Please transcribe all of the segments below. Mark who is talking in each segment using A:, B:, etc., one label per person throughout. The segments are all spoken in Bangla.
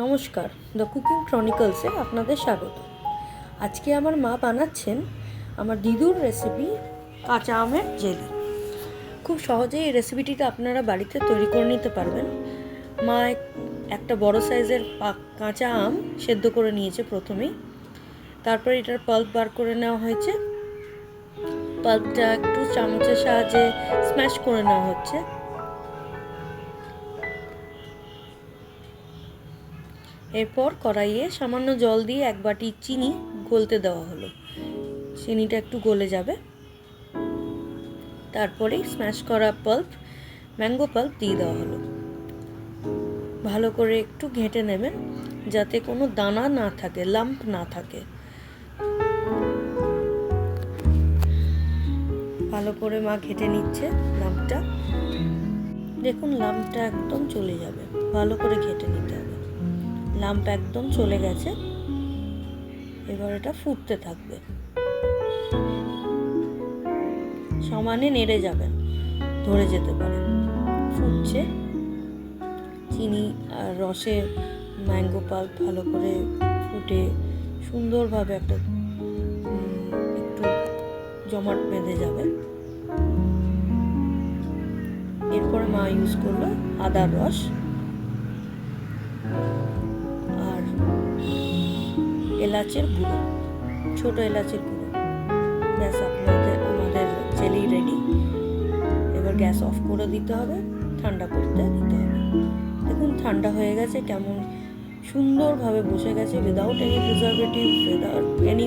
A: নমস্কার, দ্য কুকিং ক্রনিকলসে আপনাদের স্বাগত। আজকে আমার মা বানাচ্ছেন আমার দিদুর রেসিপি কাঁচা আমের জেলি। খুব সহজেই এই রেসিপিটিটা আপনারা বাড়িতে তৈরি করে নিতে পারবেন। মা একটা বড় সাইজের কাঁচা আম সেদ্ধ করে নিয়েছে প্রথমেই, তারপরে এটার পাল্প বার করে নেওয়া হয়েছে। পাল্পটা একটু চামচের সাহায্যে স্ম্যাশ করে নেওয়া হচ্ছে। এরপর কড়াইয়ে সামান্য জল দিয়ে এক বাটি চিনি গলতে দেওয়া হলো। চিনিটা একটু গলে যাবে, তারপরেই স্ম্যাশ করা ম্যাঙ্গো পাল্প দিয়ে দেওয়া হলো। ভালো করে একটু ঘেঁটে নেবেন যাতে কোনো দানা না থাকে, লাম্প না থাকে। ভালো করে মা ঘেঁটে নিচ্ছে লাম্পটা। দেখুন লাম্পটা একদম চলে যাবে, ভালো করে ঘেঁটে নিতে হবে। লাম্প একদম চলে গেছে। এবার এটা ফুটতে থাকবে, সমানে নেড়ে যাবেন, ধরে যেতে পারে। ফুটছে, চিনি আর রসে ম্যাঙ্গো পাল্প ভালো করে ফুটে সুন্দরভাবে একটু জমাট বেঁধে যাবে। এরপরে মা ইউজ করলো আদার রস আর এলাচের গুঁড়ো, ছোট এলাচের গুঁড়ো। ব্যাস, আমাদের জেলি রেডি। এবার গ্যাস অফ করে দিতে হবে, ঠান্ডা করতে দিতে হবে। দেখুন ঠান্ডা হয়ে গেছে, কেমন সুন্দরভাবে বসে গেছে। Without any preservative, without any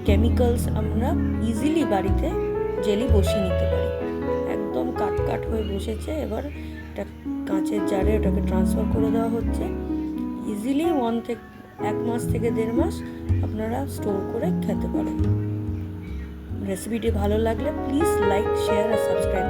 A: chemicals আমরা ইজিলি বাড়িতে জেলি বসিয়ে নিতে পারি। একদম কাট হয়ে বসেছে। এবার এটা কাঁচের জারে ওটাকে ট্রান্সফার করে দেওয়া হচ্ছে। ইজিলি 1 মাস থেকে 1.5 মাস আপনারা স্টোর করে খেতে পারেন। রেসিপিটি ভালো লাগলে প্লিজ লাইক, শেয়ার আর সাবস্ক্রাইব